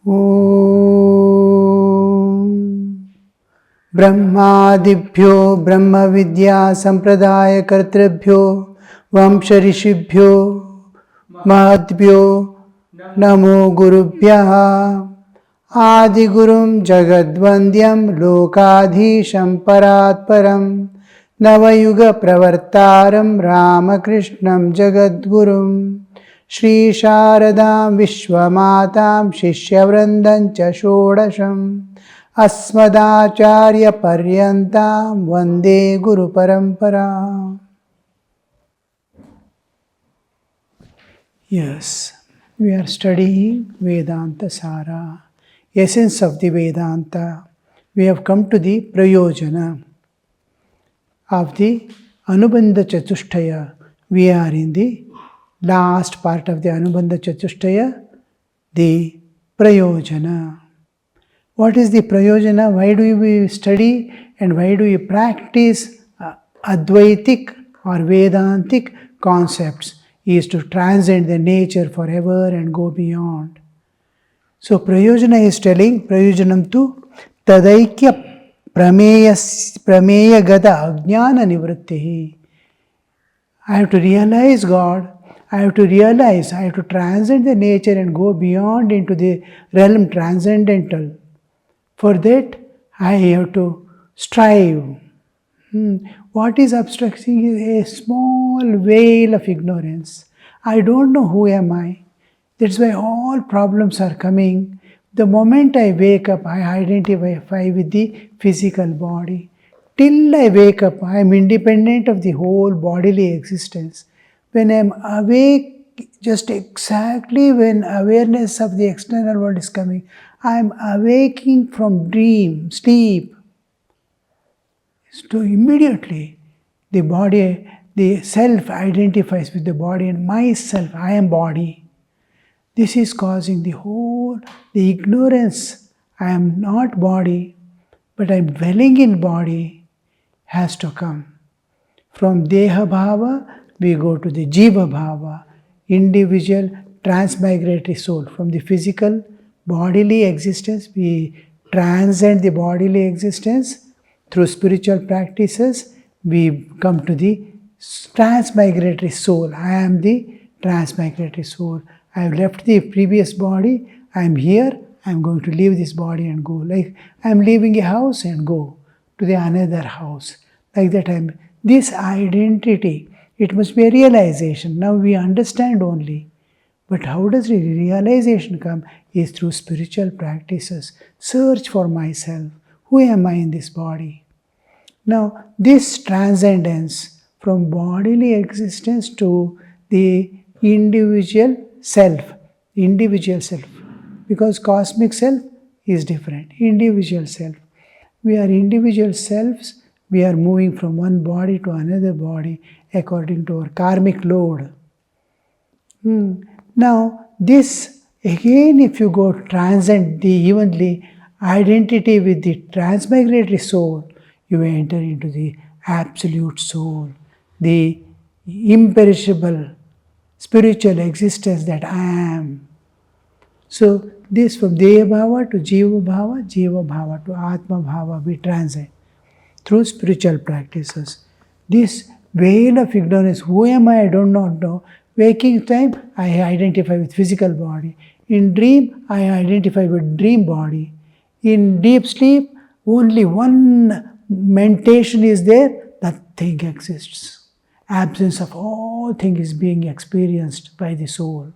Om Brahmadibhyo Brahma Vidya Sampradaya Kartribhyo Vamsharishibhyo Mahadbhyo Namo Gurubhyaha Adi Gurum Jagadvandyam Lokadhisham Paratparam Navayuga Pravartaram Ramakrishnam Jagadgurum Shri Sharadam Vishwamatam Shishyavrandam षोडशम् Asmadacharya Paryantam Vande Guru Parampara. Yes, we are studying Vedānta Sāra, essence of the Vedānta. We have come to the Prayojana of the Anubandha Chatushtaya. We are in the last part of the Anubandha Chatushtaya, the Prayojana. What is the Prayojana? Why do we study and why do we practice Advaitic or Vedantic concepts? Is to transcend the nature forever and go beyond. So Prayojana is telling, Prayojanam tu Tadaikya Prameya Gada Ajnana Nivrittihi. I have to realize God. I have to transcend the nature and go beyond into the realm transcendental. For that, I have to strive. What is obstructing is a small veil of ignorance. I don't know who am I. That's why all problems are coming. The moment I wake up, I identify with the physical body. Till I wake up, I am independent of the whole bodily existence. When I am awake, just exactly when awareness of the external world is coming, I am awaking from sleep. So immediately, the body, the self identifies with the body and myself, I am body. This is causing the ignorance. I am not body, but I am dwelling in body has to come. From Deha Bhava, we go to the Jiva Bhava, individual transmigratory soul. From the physical bodily existence, we transcend the bodily existence. Through spiritual practices, we come to the transmigratory soul. I am the transmigratory soul. I have left the previous body. I am here. I am going to leave this body and go. Like I am leaving a house and go to the another house. Like that this identity, it must be a realization. Now we understand only. But how does the realization come? Is through spiritual practices. Search for myself. Who am I in this body? Now, this transcendence from bodily existence to the individual self, because cosmic self is different, individual self. We are individual selves, we are moving from one body to another body according to our karmic load. Now, this again, if you go transcend the evenly identity with the transmigratory soul, you enter into the absolute soul, the imperishable spiritual existence that I am. So this from Deha Bhava to Jiva Bhava to Atma Bhava, we transcend through spiritual practices. This veil of ignorance, who am I do not know. Waking time, I identify with physical body. In dream, I identify with dream body. In deep sleep, only one mentation is there, nothing exists. Absence of all things is being experienced by the soul.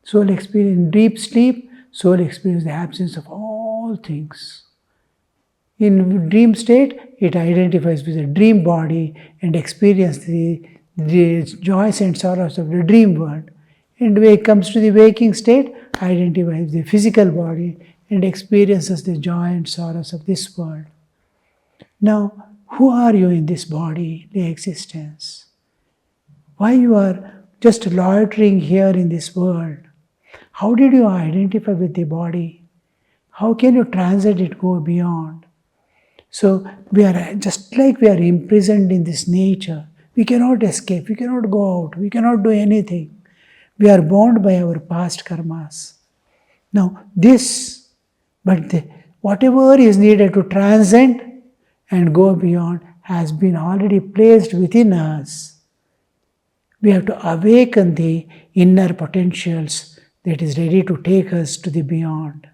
Soul experience in deep sleep, soul experiences the absence of all things. In dream state, it identifies with the dream body and experiences the joys and sorrows of the dream world. And when it comes to the waking state, identifies the physical body and experiences the joy and sorrows of this world. Now, who are you in this body, the existence? Why you are just loitering here in this world? How did you identify with the body? How can you transcend it, go beyond? So we are just like we are imprisoned in this nature. We cannot escape, we cannot go out, we cannot do anything. We are bound by our past karmas. Now whatever is needed to transcend and go beyond has been already placed within us. We have to awaken the inner potentials that is ready to take us to the beyond.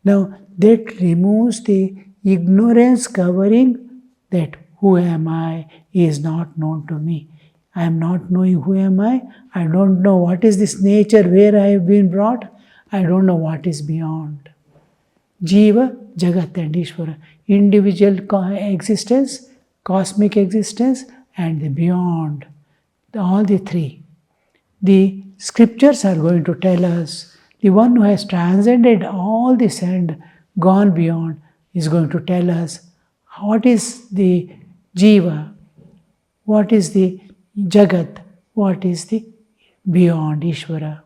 Now that removes the ignorance covering that who am I is not known to me. I am not knowing who am I. I don't know what is this nature where I have been brought. I don't know what is beyond. Jiva, Jagat and Ishvara. Individual existence, cosmic existence and the beyond. All the three. The scriptures are going to tell us, the one who has transcended all this and gone beyond is going to tell us what is the Jiva, what is the Jagat, what is the beyond Ishvara.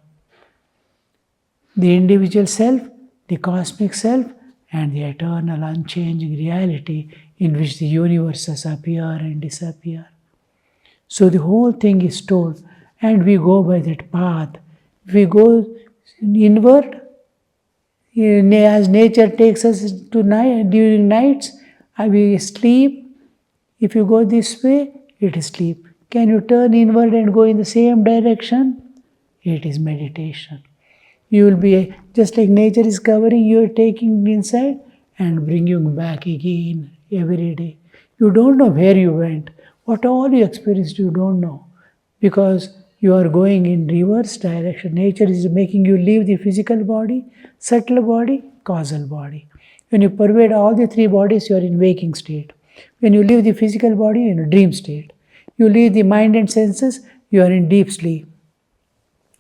The individual self, the cosmic self, and the eternal unchanging reality in which the universes appear and disappear. So the whole thing is told, and we go by that path. If we go inward, as nature takes us to night, during nights, we sleep. If you go this way, it is sleep. Can you turn inward and go in the same direction? It is meditation. You will be, just like nature is covering, you are taking inside and bringing you back again every day. You don't know where you went. What all you experienced, you don't know. Because you are going in reverse direction. Nature is making you leave the physical body, subtle body, causal body. When you pervade all the three bodies, you are in waking state. When you leave the physical body, you are in a dream state. You leave the mind and senses, you are in deep sleep.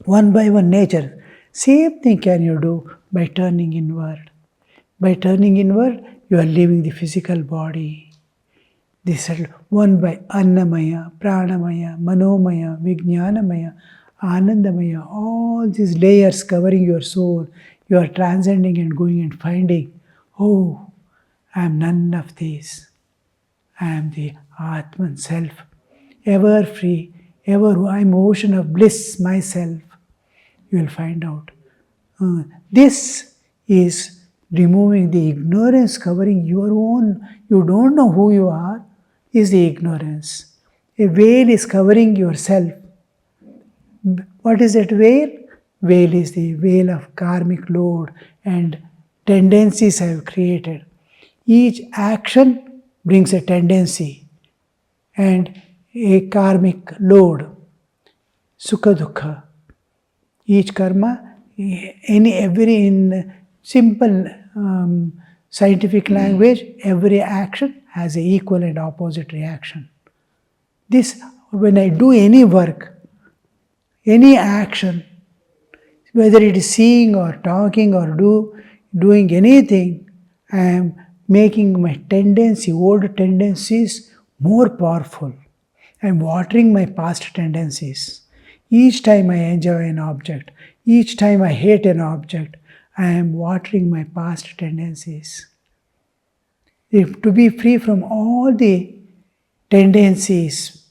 One by one nature. Same thing can you do by turning inward. By turning inward, you are leaving the physical body. This is one by Annamaya, Pranamaya, Manomaya, Vijnanamaya, Anandamaya, all these layers covering your soul. You are transcending and going and finding, oh, I am none of these. I am the Atman self, ever free, ever I am ocean of bliss myself. You will find out. This is removing the ignorance covering your own. You don't know who you are, is the ignorance. A veil is covering yourself. What is that veil? Veil is the veil of karmic load and tendencies I have created. Each action brings a tendency and a karmic load. Sukha dukkha. Each karma, every in simple scientific language, every action has an equal and opposite reaction. This, when I do any work, any action, whether it is seeing or talking or doing anything, I am making my old tendencies more powerful. I am watering my past tendencies. Each time I enjoy an object, each time I hate an object, I am watering my past tendencies. To be free from all the tendencies,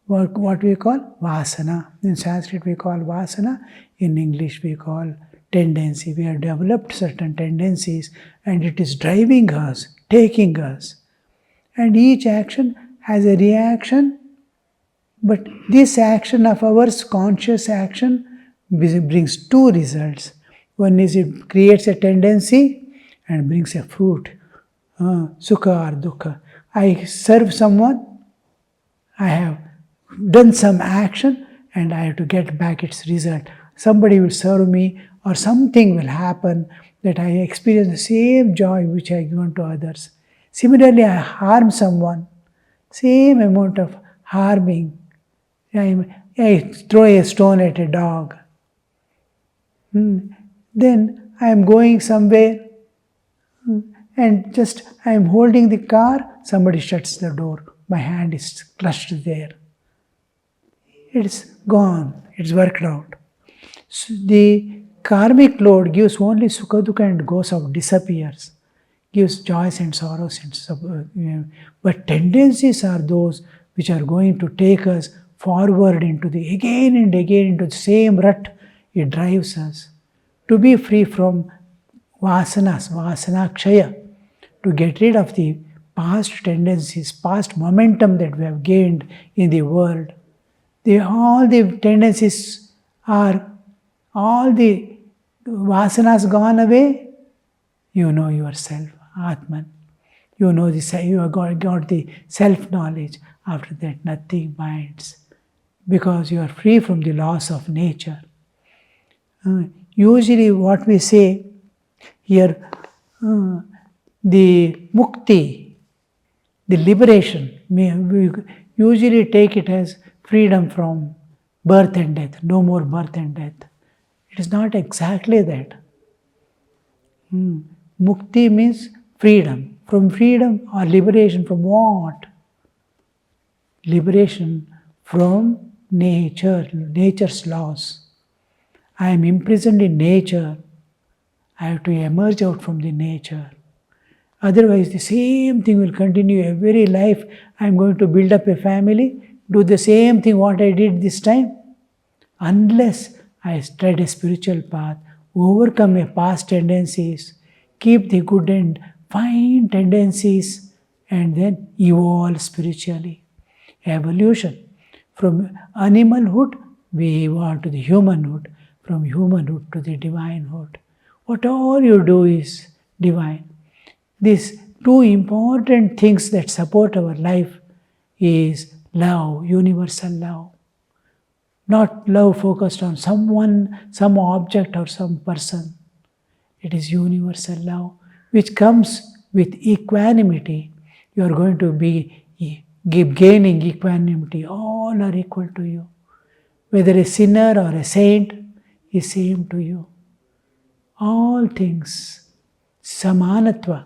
what we call vasana. In Sanskrit we call vasana, in English we call tendency. We have developed certain tendencies and it is driving us, taking us. And each action has a reaction, but this action of ours, conscious action, brings two results. One is it creates a tendency and brings a fruit, sukha or dukkha. I serve someone, I have done some action and I have to get back its result. Somebody will serve me or something will happen that I experience the same joy which I give to others. Similarly, I harm someone, same amount of harming. I throw a stone at a dog. Then I am going somewhere and just I am holding the car, somebody shuts the door. My hand is clutched there. It's gone, it's worked out. So the karmic load gives only sukha dukkha and goes out, disappears. Gives joys and sorrows. But tendencies are those which are going to take us forward into again and again into the same rut. It drives us to be free from vasanas, vasanakshaya, to get rid of the past tendencies, past momentum that we have gained in the world. All the tendencies are, all the vasanas gone away, you know yourself, Atman. You know you have got the self-knowledge. After that, nothing binds, because you are free from the laws of nature. Usually what we say here, the mukti, the liberation, we usually take it as freedom from birth and death, no more birth and death. It is not exactly that. Mukti means freedom. From freedom or liberation from what? Liberation from nature, nature's laws. I am imprisoned in nature. I have to emerge out from the nature. Otherwise, the same thing will continue every life. I am going to build up a family, do the same thing what I did this time. Unless I tread a spiritual path, overcome my past tendencies, keep the good and fine tendencies, and then evolve spiritually. Evolution. From animalhood, we evolve to the humanhood. From humanhood to the divinehood. What all you do is divine. These two important things that support our life is love, universal love. Not love focused on someone, some object or some person. It is universal love, which comes with equanimity. You are going to be gaining equanimity. All are equal to you. Whether a sinner or a saint is same to you. All things. Samanatva.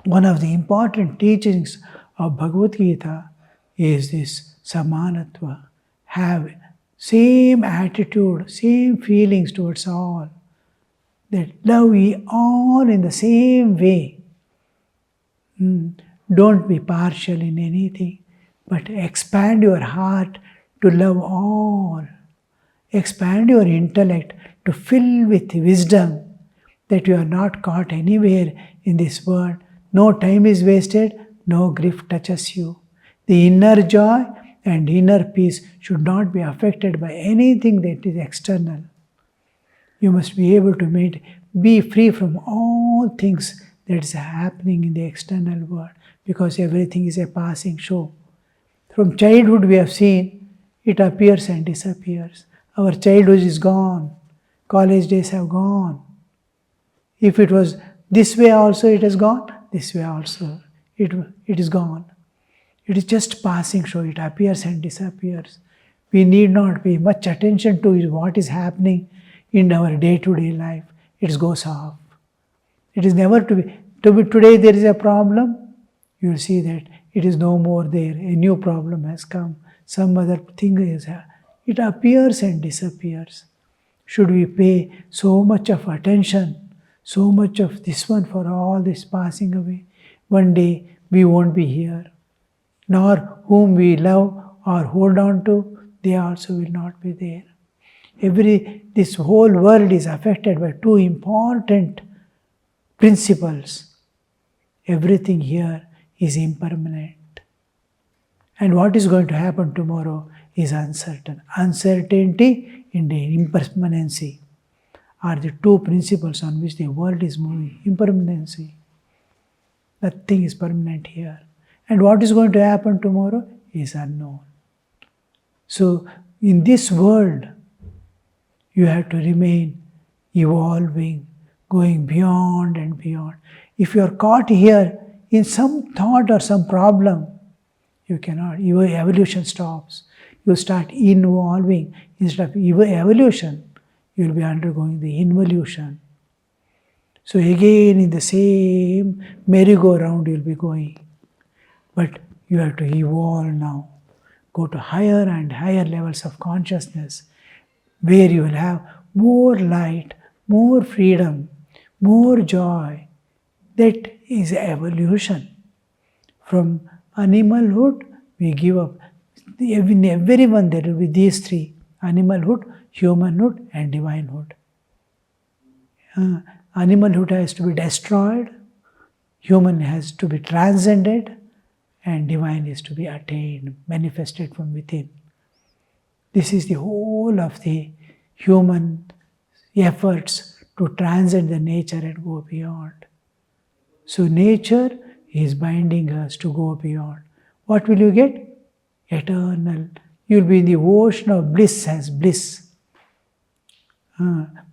One of the important teachings of Bhagavad Gita is this Samanatva. Have same attitude, same feelings towards all. That love ye all in the same way. Don't be partial in anything, but expand your heart to love all. Expand your intellect to fill with wisdom, that you are not caught anywhere in this world. No time is wasted, no grief touches you. The inner joy and inner peace should not be affected by anything that is external. You must be able to be free from all things that is happening in the external world, because everything is a passing show. From childhood we have seen, it appears and disappears. Our childhood is gone. College days have gone. If it was this way also, it has gone. This way also, it is gone. It is just passing show. It appears and disappears. We need not pay much attention to what is happening in our day-to-day life. It goes off. It is never to be. Today there is a problem. You will see that it is no more there. A new problem has come. Some other thing is. It appears and disappears. Should we pay so much of attention, so much of this one for all this passing away? One day we won't be here. Nor whom we love or hold on to, they also will not be there. This whole world is affected by two important principles. Everything here is impermanent. And what is going to happen tomorrow is uncertain. Uncertainty and impermanency are the two principles on which the world is moving. Impermanency. Nothing is permanent here. And what is going to happen tomorrow is unknown. So, in this world, you have to remain evolving, going beyond and beyond. If you are caught here in some thought or some problem, you cannot. Your evolution stops. You start involving. Instead of evolution, you will be undergoing the involution. So again, in the same merry-go-round, you will be going. But you have to evolve now. Go to higher and higher levels of consciousness, where you will have more light, more freedom, more joy. That is evolution. From animalhood, we give up. In everyone there will be these three: animalhood, humanhood, and divinehood. Animalhood has to be destroyed, human has to be transcended, and divine is to be attained, manifested from within. This is the whole of the human efforts to transcend the nature and go beyond. So nature is binding us to go beyond. What will you get? Eternal. You will be in the ocean of bliss as bliss.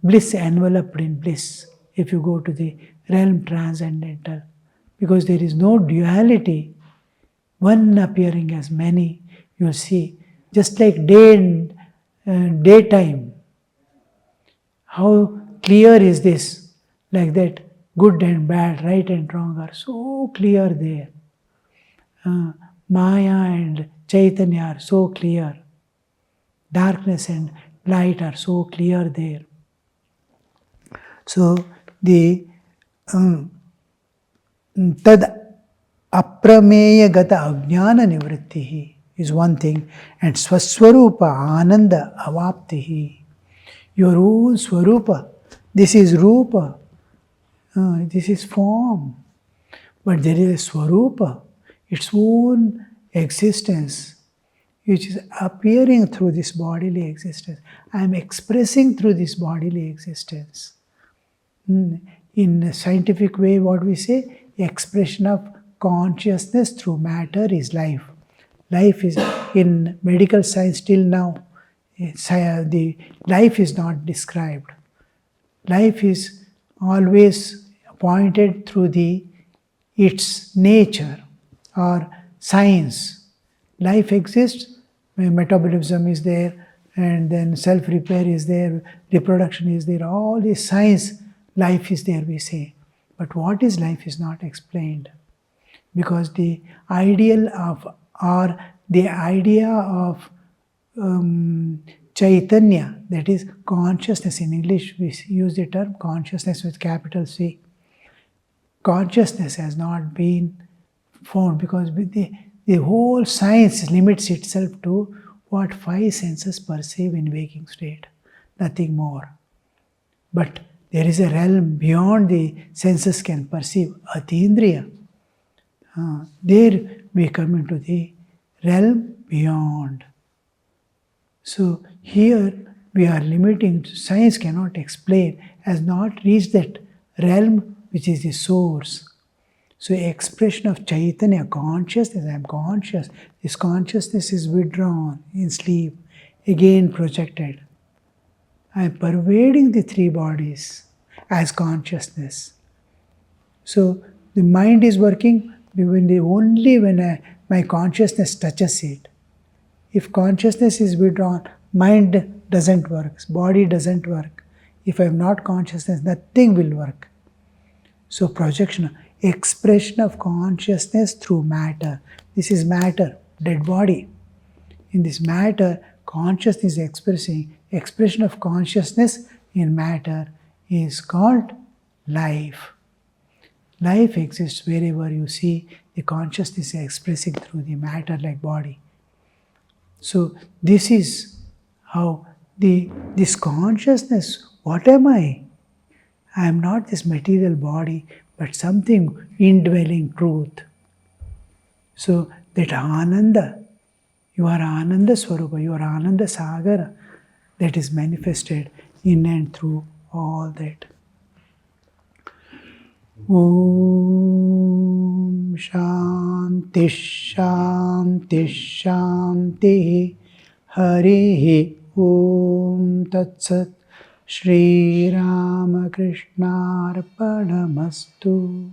Bliss enveloped in bliss if you go to the realm transcendental. Because there is no duality, one appearing as many, you will see. Just like day and daytime. How clear is this? Like that, good and bad, right and wrong are so clear there. Maya and Chaitanya are so clear. Darkness and light are so clear there. So the tad aprameya gata ajnana nivrittihi is one thing, and swaswarupa ananda avaptihi. Your own swarupa. This is rupa. This is form. But there is a swarupa, its own existence, which is appearing through this bodily existence. I am expressing through this bodily existence. In a scientific way, what we say, expression of consciousness through matter is life. Life is, in medical science till now, the life is not described. Life is always pointed through its nature or science. Life exists, metabolism is there, and then self-repair is there, reproduction is there, all this science, life is there, we say. But what is life is not explained. Because the ideal of, or the idea of Chaitanya, that is consciousness. In English we use the term consciousness with capital C. Consciousness has not been found because the whole science limits itself to what five senses perceive in waking state, nothing more. But there is a realm beyond the senses can perceive, Atindriya. There we come into the realm beyond. So here we are limiting, science cannot explain, has not reached that realm which is the source. So expression of Chaitanya, consciousness, I am conscious. This consciousness is withdrawn in sleep, again projected. I am pervading the three bodies as consciousness. So the mind is working only when my consciousness touches it. If consciousness is withdrawn, mind doesn't work, body doesn't work. If I have not consciousness, nothing will work. So projection, expression of consciousness through matter. This is matter, dead body. In this matter, consciousness is expressing. Expression of consciousness in matter is called life. Life exists wherever you see the consciousness is expressing through the matter like body. So this is how this consciousness, what am I? I am not this material body, but something indwelling truth. So that Ananda, you are Ananda Swarupa, you are Ananda Sagara, that is manifested in and through all that. Om Shanti Shanti Shanti Harihi Om Tat Sat Shri Ramakrishna Arpanamastu.